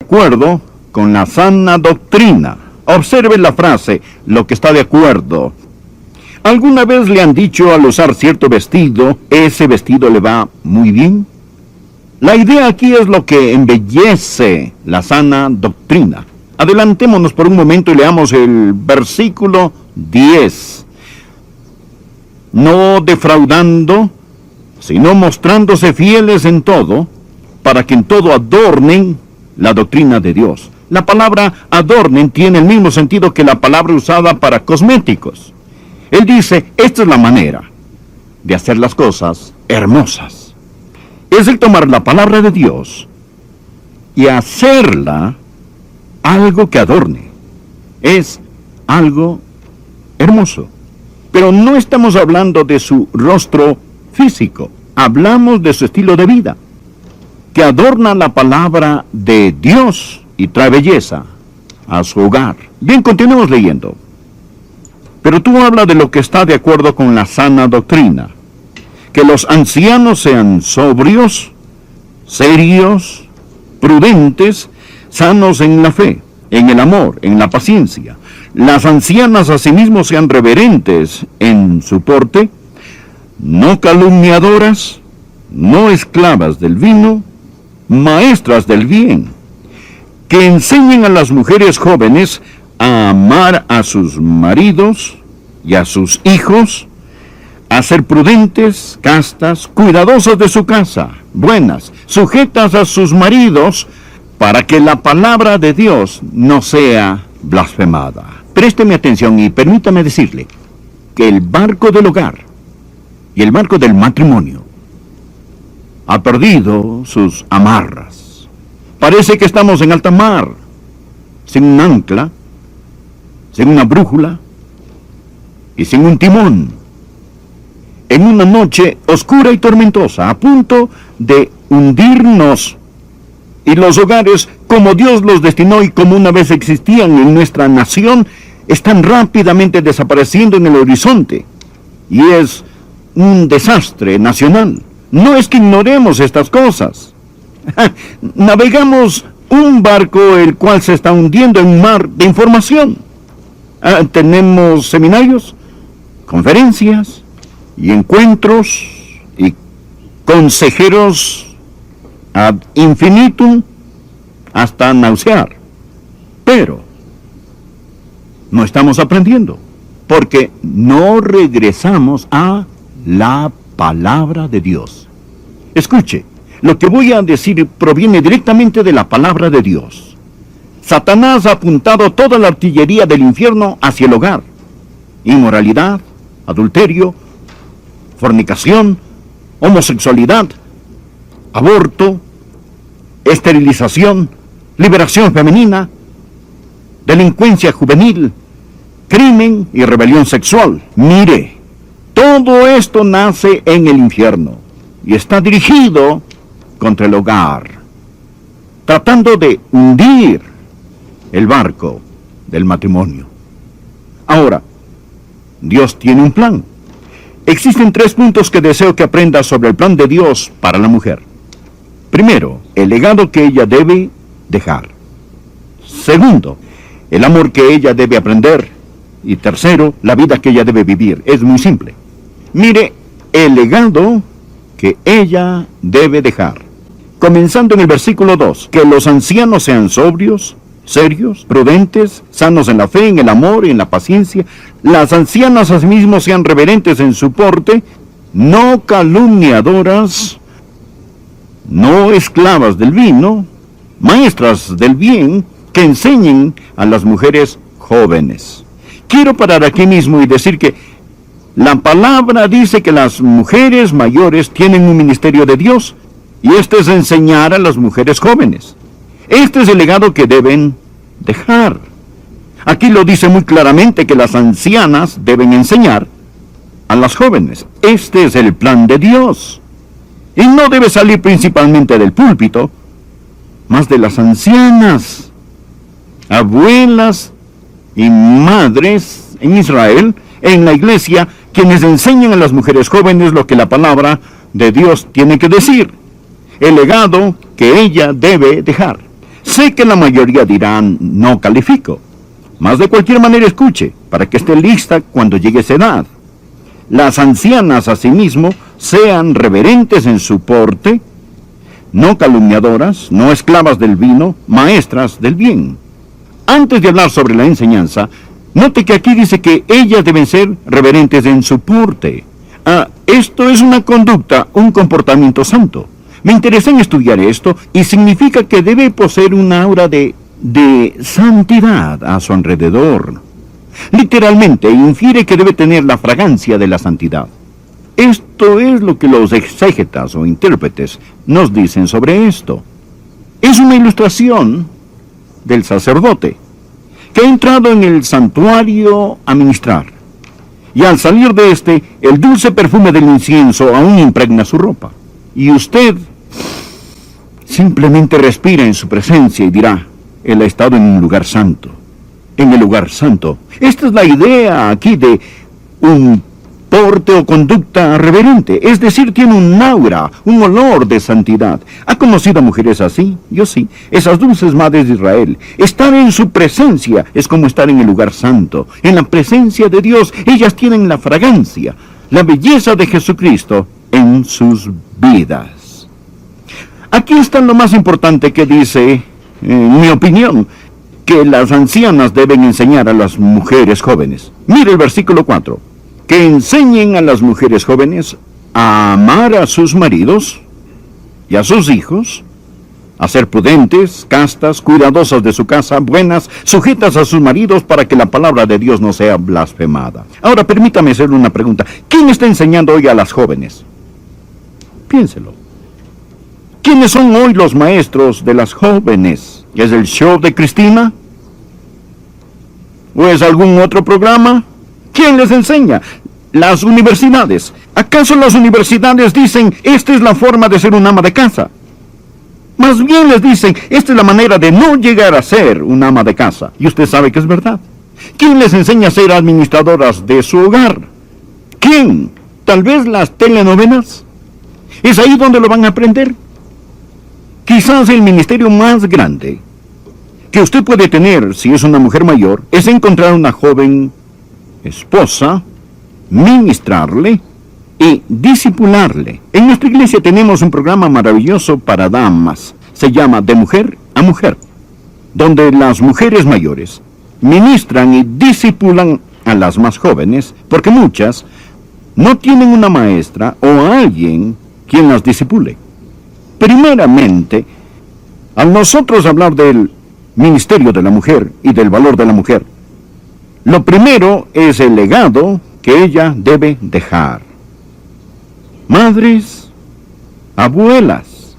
acuerdo con la sana doctrina. Observe la frase, lo que está de acuerdo. ¿Alguna vez le han dicho al usar cierto vestido, ese vestido le va muy bien? La idea aquí es lo que embellece la sana doctrina. Adelantémonos por un momento y leamos el versículo 10. No defraudando, sino mostrándose fieles en todo, para que en todo adornen la doctrina de Dios. La palabra adornen tiene el mismo sentido que la palabra usada para cosméticos. Él dice, esta es la manera de hacer las cosas hermosas. Es el tomar la palabra de Dios y hacerla algo que adorne. Es algo hermoso. Pero no estamos hablando de su rostro físico. Hablamos de su estilo de vida, que adorna la palabra de Dios y trae belleza a su hogar. Bien, continuemos leyendo. Pero tú hablas de lo que está de acuerdo con la sana doctrina. Que los ancianos sean sobrios, serios, prudentes, sanos en la fe, en el amor, en la paciencia. Las ancianas asimismo sean reverentes en su porte, no calumniadoras, no esclavas del vino, maestras del bien, que enseñen a las mujeres jóvenes a amar a sus maridos y a sus hijos, a ser prudentes, castas, cuidadosas de su casa, buenas, sujetas a sus maridos, para que la palabra de Dios no sea blasfemada. Présteme atención y permítame decirle que el barco del hogar y el barco del matrimonio ha perdido sus amarras. Parece que estamos en alta mar, sin un ancla, sin una brújula y sin un timón, en una noche oscura y tormentosa, a punto de hundirnos. Y los hogares, como Dios los destinó y como una vez existían en nuestra nación, están rápidamente desapareciendo en el horizonte. Y es un desastre nacional. No es que ignoremos estas cosas. Navegamos un barco el cual se está hundiendo en un mar de información. Tenemos seminarios, conferencias y encuentros y consejeros ad infinitum hasta nausear. Pero no estamos aprendiendo porque no regresamos a la palabra de Dios. Escuche, lo que voy a decir proviene directamente de la palabra de Dios. Satanás ha apuntado toda la artillería del infierno hacia el hogar. Inmoralidad, adulterio, fornicación, homosexualidad, aborto, esterilización, liberación femenina, delincuencia juvenil, crimen y rebelión sexual. Mire, todo esto nace en el infierno y está dirigido contra el hogar, tratando de hundir el barco del matrimonio. Ahora, Dios tiene un plan. Existen 3 puntos que deseo que aprendas sobre el plan de Dios para la mujer. Primero, el legado que ella debe dejar. Segundo, el amor que ella debe aprender. Y tercero, la vida que ella debe vivir. Es muy simple. Mire, el legado que ella debe dejar. Comenzando en el versículo 2, que los ancianos sean sobrios, serios, prudentes, sanos en la fe, en el amor y en la paciencia. Las ancianas asimismo sean reverentes en su porte, no calumniadoras, no esclavas del vino, maestras del bien, que enseñen a las mujeres jóvenes. Quiero parar aquí mismo y decir que la palabra dice que las mujeres mayores tienen un ministerio de Dios, y este es enseñar a las mujeres jóvenes. Este es el legado que deben dejar. Aquí lo dice muy claramente que las ancianas deben enseñar a las jóvenes. Este es el plan de Dios. Y no debe salir principalmente del púlpito, más de las ancianas, abuelas y madres en Israel, en la iglesia, quienes enseñan a las mujeres jóvenes lo que la palabra de Dios tiene que decir. El legado que ella debe dejar. Sé que la mayoría dirán, no califico. Mas de cualquier manera escuche, para que esté lista cuando llegue esa edad. Las ancianas asimismo sean reverentes en su porte, no calumniadoras, no esclavas del vino, maestras del bien. Antes de hablar sobre la enseñanza, note que aquí dice que ellas deben ser reverentes en su porte. Esto es una conducta, un comportamiento santo. Me interesé en estudiar esto y significa que debe poseer una aura de santidad a su alrededor. Literalmente infiere que debe tener la fragancia de la santidad. Esto es lo que los exégetas o intérpretes nos dicen sobre esto. Es una ilustración del sacerdote que ha entrado en el santuario a ministrar. Y al salir de este, el dulce perfume del incienso aún impregna su ropa. Y usted simplemente respira en su presencia y dirá, él ha estado en un lugar santo. En el lugar santo. Esta es la idea aquí de un porte o conducta reverente. Es decir, tiene un aura, un olor de santidad. ¿Ha conocido a mujeres así? Yo sí. Esas dulces madres de Israel. Estar en su presencia es como estar en el lugar santo. En la presencia de Dios, ellas tienen la fragancia, la belleza de Jesucristo en sus vidas. Aquí está lo más importante que dice, en mi opinión, que las ancianas deben enseñar a las mujeres jóvenes. Mire el versículo 4. Que enseñen a las mujeres jóvenes a amar a sus maridos y a sus hijos, a ser prudentes, castas, cuidadosas de su casa, buenas, sujetas a sus maridos para que la palabra de Dios no sea blasfemada. Ahora permítame hacerle una pregunta. ¿Quién está enseñando hoy a las jóvenes? Piénselo. ¿Quiénes son hoy los maestros de las jóvenes? ¿Es el show de Cristina? ¿O es algún otro programa? ¿Quién les enseña? Las universidades. ¿Acaso las universidades dicen, esta es la forma de ser un ama de casa? Más bien les dicen, esta es la manera de no llegar a ser un ama de casa. Y usted sabe que es verdad. ¿Quién les enseña a ser administradoras de su hogar? ¿Quién? ¿Tal vez las telenovelas? ¿Es ahí donde lo van a aprender? Quizás el ministerio más grande que usted puede tener si es una mujer mayor es encontrar una joven esposa, ministrarle y discipularle. En nuestra iglesia tenemos un programa maravilloso para damas. Se llama De Mujer a Mujer, donde las mujeres mayores ministran y discipulan a las más jóvenes, porque muchas no tienen una maestra o alguien quien las discipule. Primeramente, al nosotros hablar del ministerio de la mujer y del valor de la mujer, lo primero es el legado que ella debe dejar. Madres, abuelas,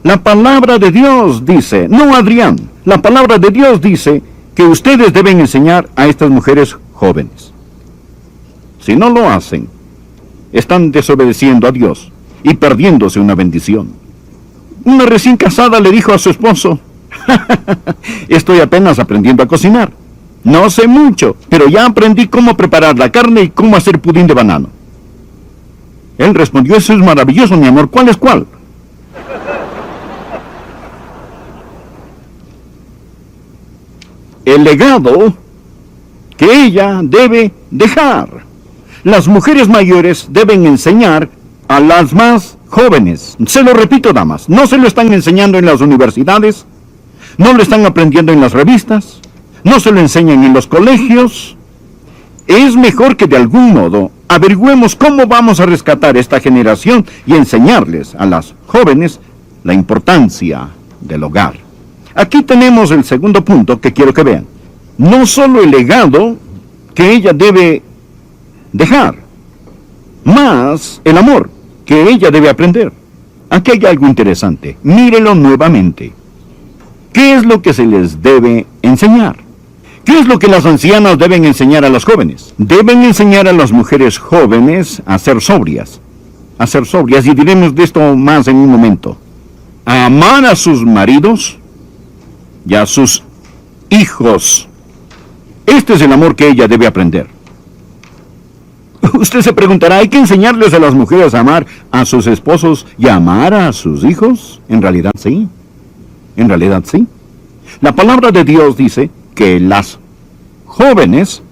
la palabra de Dios dice, no Adrián, la palabra de Dios dice que ustedes deben enseñar a estas mujeres jóvenes. Si no lo hacen, están desobedeciendo a Dios y perdiéndose una bendición. Una recién casada le dijo a su esposo, estoy apenas aprendiendo a cocinar. No sé mucho, pero ya aprendí cómo preparar la carne y cómo hacer pudín de banano. Él respondió, eso es maravilloso, mi amor, ¿cuál es cuál? El legado que ella debe dejar. Las mujeres mayores deben enseñar a las más jóvenes. Se lo repito, damas, no se lo están enseñando en las universidades, no lo están aprendiendo en las revistas, no se lo enseñan en los colegios. Es mejor que de algún modo averigüemos cómo vamos a rescatar esta generación y enseñarles a las jóvenes la importancia del hogar. Aquí tenemos el segundo punto que quiero que vean. No solo el legado que ella debe dejar, más el amor que ella debe aprender. Aquí hay algo interesante. Mírelo nuevamente. ¿Qué es lo que se les debe enseñar? ¿Qué es lo que las ancianas deben enseñar a las jóvenes? Deben enseñar a las mujeres jóvenes a ser sobrias. A ser sobrias, y diremos de esto más en un momento. A amar a sus maridos y a sus hijos. Este es el amor que ella debe aprender. Usted se preguntará, ¿hay que enseñarles a las mujeres a amar a sus esposos y a amar a sus hijos? En realidad sí. En realidad sí. La palabra de Dios dice que las jóvenes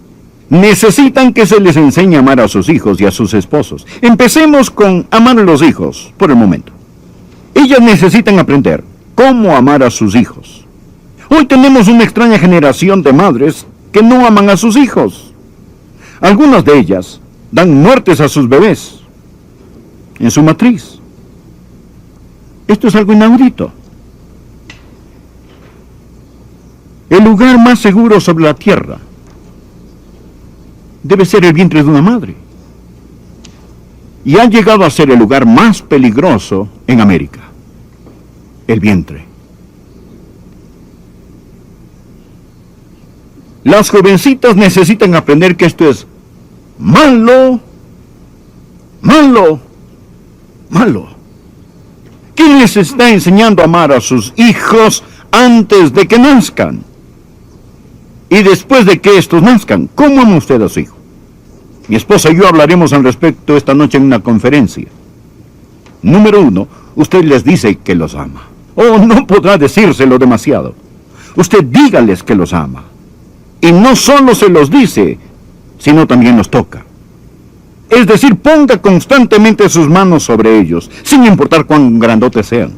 necesitan que se les enseñe a amar a sus hijos y a sus esposos. Empecemos con amar a los hijos por el momento. Ellas necesitan aprender cómo amar a sus hijos. Hoy tenemos una extraña generación de madres que no aman a sus hijos. Algunas de ellas dan muertes a sus bebés en su matriz. Esto es algo inaudito. El lugar más seguro sobre la tierra debe ser el vientre de una madre. Y ha llegado a ser el lugar más peligroso en América. El vientre. Las jovencitas necesitan aprender que esto es malo, malo, malo. ¿Quién les está enseñando a amar a sus hijos antes de que nazcan? Y después de que estos nazcan, ¿cómo ama usted a su hijo? Mi esposa y yo hablaremos al respecto esta noche en una conferencia. Número 1, usted les dice que los ama. Oh, no podrá decírselo demasiado. Usted dígales que los ama. Y no solo se los dice, sino también los toca. Es decir, ponga constantemente sus manos sobre ellos, sin importar cuán grandotes sean.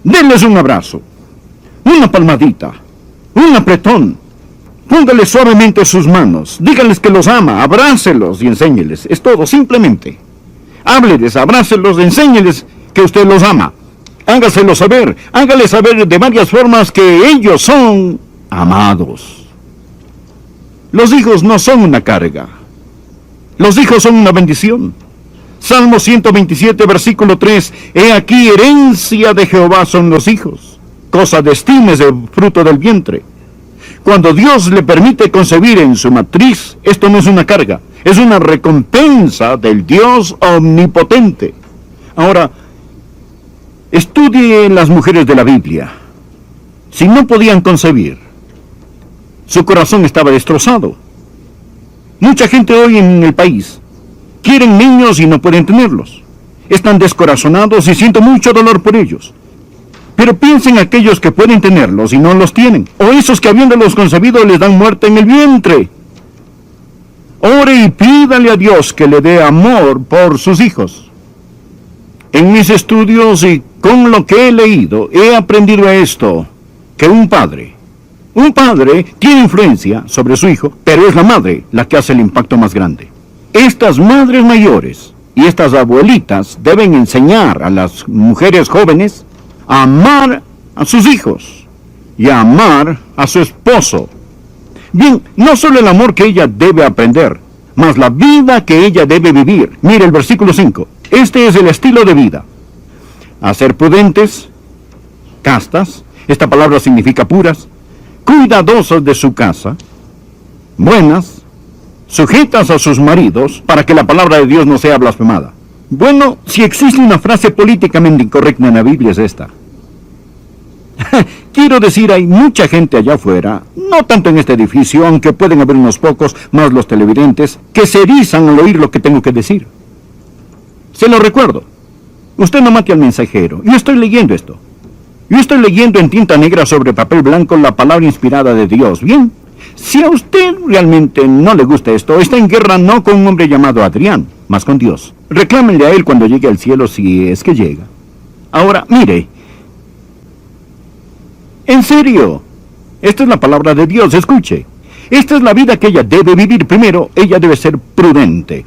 Denles un abrazo, una palmadita, un apretón. Póngale suavemente sus manos, dígales que los ama, abrácelos y enséñeles. Es todo, simplemente. Hábleles, abrácelos, enséñeles que usted los ama. Hágaselo saber, hágales saber de varias formas que ellos son amados. Los hijos no son una carga. Los hijos son una bendición. Salmo 127, versículo 3. He aquí, herencia de Jehová son los hijos. Cosa de estima es el fruto del vientre. Cuando Dios le permite concebir en su matriz, esto no es una carga, es una recompensa del Dios omnipotente. Ahora, estudie las mujeres de la Biblia. Si no podían concebir, su corazón estaba destrozado. Mucha gente hoy en el país quieren niños y no pueden tenerlos. Están descorazonados y siento mucho dolor por ellos. Pero piensen aquellos que pueden tenerlos y no los tienen, o esos que habiéndolos concebido les dan muerte en el vientre. Ore y pídale a Dios que le dé amor por sus hijos. En mis estudios y con lo que he leído, he aprendido esto, que un padre tiene influencia sobre su hijo, pero es la madre la que hace el impacto más grande. Estas madres mayores y estas abuelitas deben enseñar a las mujeres jóvenes a amar a sus hijos y a amar a su esposo. Bien, no solo el amor que ella debe aprender, mas la vida que ella debe vivir. Mire el versículo 5. Este es el estilo de vida. A ser prudentes, castas, esta palabra significa puras, cuidadosas de su casa, buenas, sujetas a sus maridos, para que la palabra de Dios no sea blasfemada. Bueno, si existe una frase políticamente incorrecta en la Biblia es esta. Quiero decir, hay mucha gente allá afuera, no tanto en este edificio, aunque pueden haber unos pocos, más los televidentes, que se erizan al oír lo que tengo que decir. Se lo recuerdo. Usted no mate al mensajero. Yo estoy leyendo esto. Yo estoy leyendo en tinta negra sobre papel blanco la palabra inspirada de Dios. Bien, si a usted realmente no le gusta esto, está en guerra no con un hombre llamado Adrián, mas con Dios. Reclámenle a él cuando llegue al cielo, si es que llega. Ahora, mire. En serio, esta es la palabra de Dios, escuche. Esta es la vida que ella debe vivir. Primero, ella debe ser prudente.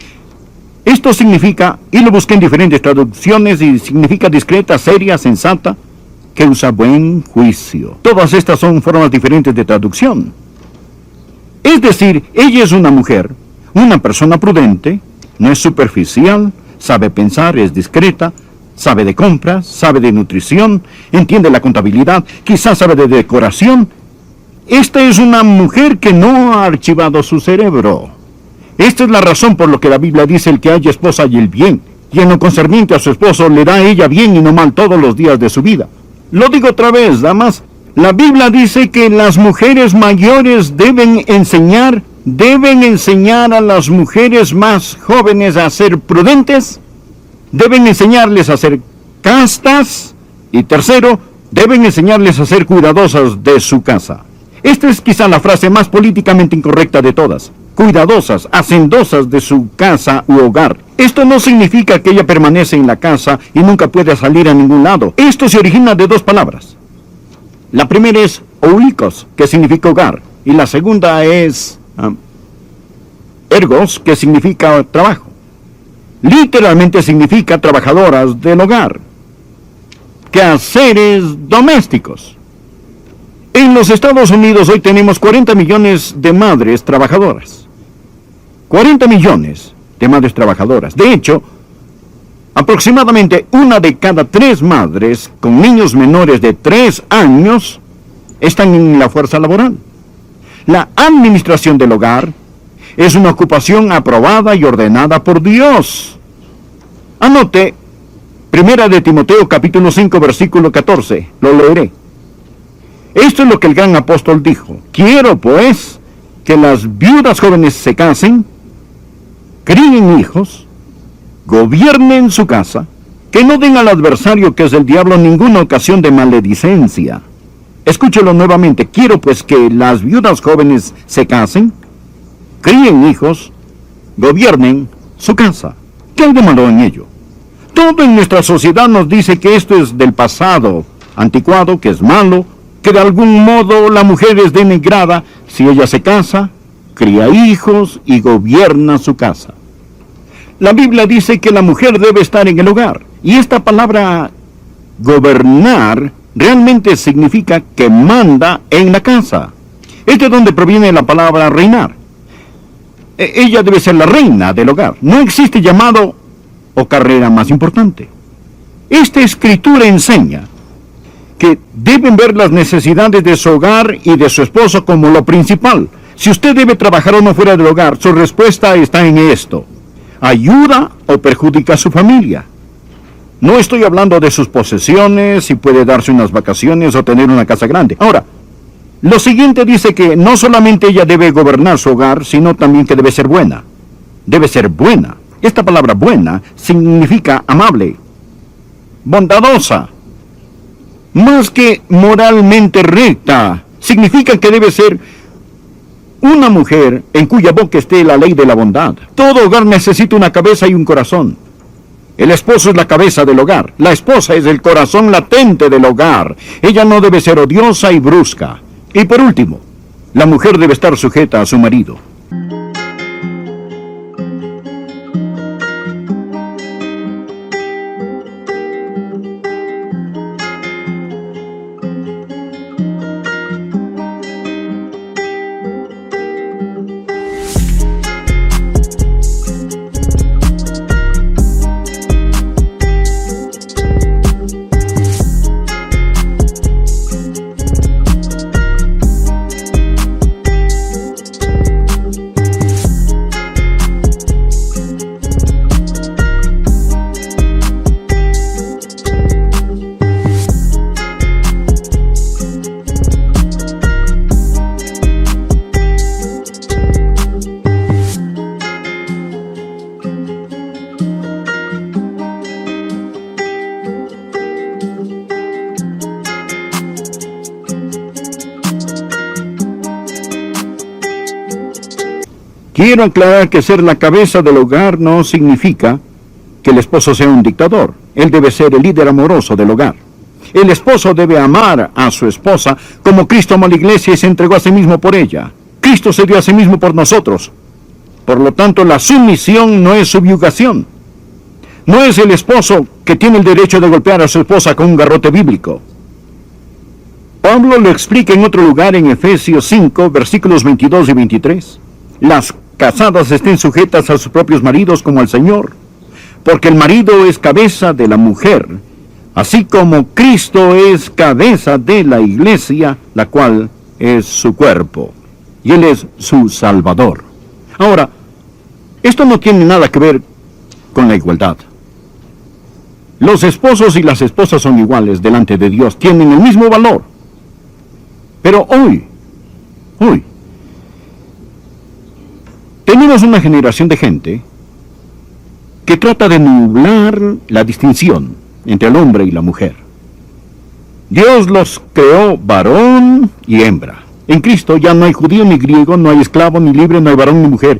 Esto significa, y lo busqué en diferentes traducciones, y significa discreta, seria, sensata, que usa buen juicio. Todas estas son formas diferentes de traducción. Es decir, ella es una mujer, una persona prudente, no es superficial, sabe pensar, es discreta, sabe de compras, sabe de nutrición, entiende la contabilidad, quizás sabe de decoración. Esta es una mujer que no ha archivado su cerebro. Esta es la razón por lo que la Biblia dice: el que haya esposa haya el bien, y en lo concerniente a su esposo le da a ella bien y no mal todos los días de su vida. Lo digo otra vez, damas, la Biblia dice que las mujeres mayores deben enseñar a las mujeres más jóvenes a ser prudentes, deben enseñarles a ser castas, y tercero, Deben enseñarles a ser cuidadosas de su casa. Esta es quizá la frase más políticamente incorrecta de todas. Cuidadosas, hacendosas de su casa u hogar. Esto no significa que ella permanece en la casa y nunca puede salir a ningún lado. Esto se origina de dos palabras. La primera es oikos, que significa hogar, y la segunda es ergos, que significa trabajo. Literalmente significa trabajadoras del hogar. Quehaceres domésticos. En los Estados Unidos hoy tenemos 40 millones de madres trabajadoras. 40 millones de madres trabajadoras. De hecho, aproximadamente 1 de cada 3 madres con niños menores de 3 años están en la fuerza laboral. La administración del hogar es una ocupación aprobada y ordenada por Dios. Anote 1 de Timoteo capítulo 5 versículo 14. Lo leeré. Esto es lo que el gran apóstol dijo. Quiero, pues, que las viudas jóvenes se casen, críen hijos, gobiernen su casa, que no den al adversario, que es el diablo, ninguna ocasión de maledicencia. Escúchelo nuevamente. Quiero, pues, que las viudas jóvenes se casen, críen hijos, gobiernen su casa. ¿Qué hay de malo en ello? Todo en nuestra sociedad nos dice que esto es del pasado, anticuado, que es malo, que de algún modo la mujer es denigrada si ella se casa, cría hijos y gobierna su casa. La Biblia dice que la mujer debe estar en el hogar, y esta palabra gobernar realmente significa que manda en la casa. Es de donde proviene la palabra reinar. Ella debe ser la reina del hogar. No existe llamado o carrera más importante. Esta escritura enseña que deben ver las necesidades de su hogar y de su esposo como lo principal. Si usted debe trabajar o no fuera del hogar, su respuesta está en esto. ¿Ayuda o perjudica a su familia? No estoy hablando de sus posesiones, si puede darse unas vacaciones o tener una casa grande. Ahora, lo siguiente dice que no solamente ella debe gobernar su hogar, sino también que debe ser buena. Debe ser buena. Esta palabra buena significa amable, bondadosa. Más que moralmente recta, significa que debe ser una mujer en cuya boca esté la ley de la bondad. Todo hogar necesita una cabeza y un corazón. El esposo es la cabeza del hogar. La esposa es el corazón latente del hogar. Ella no debe ser odiosa y brusca. Y por último, la mujer debe estar sujeta a su marido. Quiero aclarar que ser la cabeza del hogar no significa que el esposo sea un dictador. Él debe ser el líder amoroso del hogar. El esposo debe amar a su esposa como Cristo amó a la iglesia y se entregó a sí mismo por ella. Cristo se dio a sí mismo por nosotros. Por lo tanto, la sumisión no es subyugación. No es el esposo que tiene el derecho de golpear a su esposa con un garrote bíblico. Pablo lo explica en otro lugar en Efesios 5, versículos 22 y 23. Las casadas estén sujetas a sus propios maridos como al Señor, porque el marido es cabeza de la mujer, así como Cristo es cabeza de la iglesia, la cual es su cuerpo, y Él es su Salvador. Ahora, esto no tiene nada que ver con la igualdad. Los esposos y las esposas son iguales delante de Dios, tienen el mismo valor. Pero hoy, tenemos una generación de gente que trata de nublar la distinción entre el hombre y la mujer. Dios los creó varón y hembra. En Cristo ya no hay judío ni griego, no hay esclavo ni libre, no hay varón ni mujer.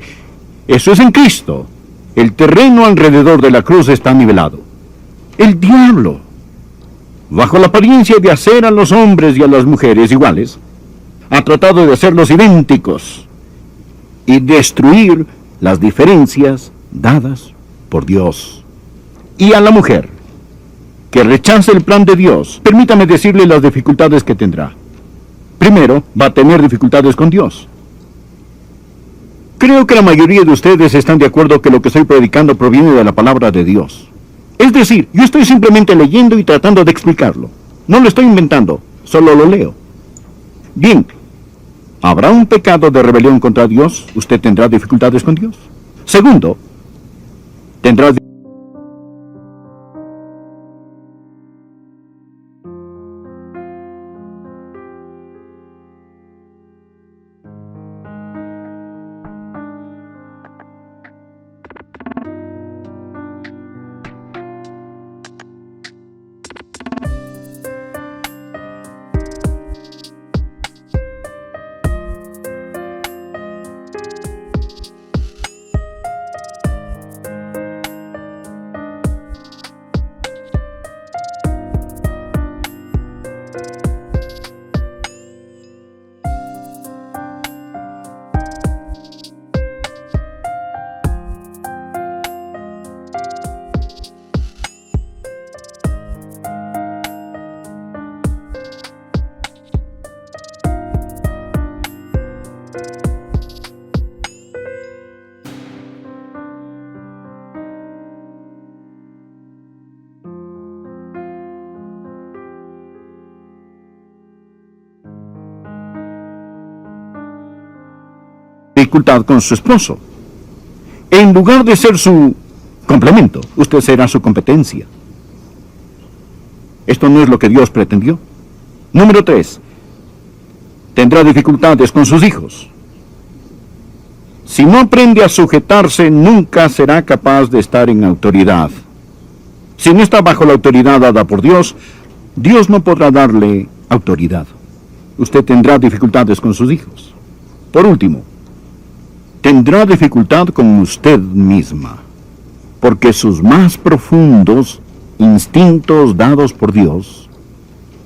Eso es en Cristo. El terreno alrededor de la cruz está nivelado. El diablo, bajo la apariencia de hacer a los hombres y a las mujeres iguales, ha tratado de hacerlos idénticos y destruir las diferencias dadas por Dios. Y a la mujer que rechace el plan de Dios, permítame decirle las dificultades que tendrá. Primero, va a tener dificultades con Dios. Creo que la mayoría de ustedes están de acuerdo que lo que estoy predicando proviene de la palabra de Dios. Es decir, yo estoy simplemente leyendo y tratando de explicarlo. No lo estoy inventando, solo lo leo. Bien, ¿habrá un pecado de rebelión contra Dios? Usted tendrá dificultades con Dios. Segundo, tendrá dificultad con su esposo. En lugar de ser su complemento, usted será su competencia. Esto no es lo que Dios pretendió. Número 3. Tendrá dificultades con sus hijos. Si no aprende a sujetarse, nunca será capaz de estar en autoridad. Si no está bajo la autoridad dada por Dios, Dios no podrá darle autoridad. Usted tendrá dificultades con sus hijos. Por último, tendrá dificultad con usted misma, porque sus más profundos instintos dados por Dios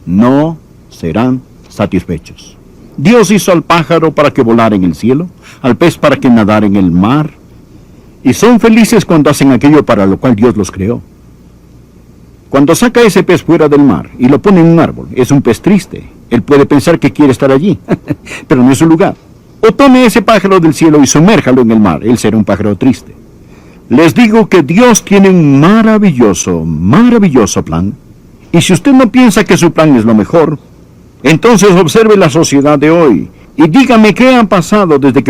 no serán satisfechos. Dios hizo al pájaro para que volara en el cielo, al pez para que nadara en el mar, y son felices cuando hacen aquello para lo cual Dios los creó. Cuando saca ese pez fuera del mar y lo pone en un árbol, es un pez triste. Él puede pensar que quiere estar allí, pero no es su lugar. O tome ese pájaro del cielo y sumérjalo en el mar, él será un pájaro triste. Les digo que Dios tiene un maravilloso, maravilloso plan, y si usted no piensa que su plan es lo mejor, entonces observe la sociedad de hoy, y dígame qué ha pasado desde que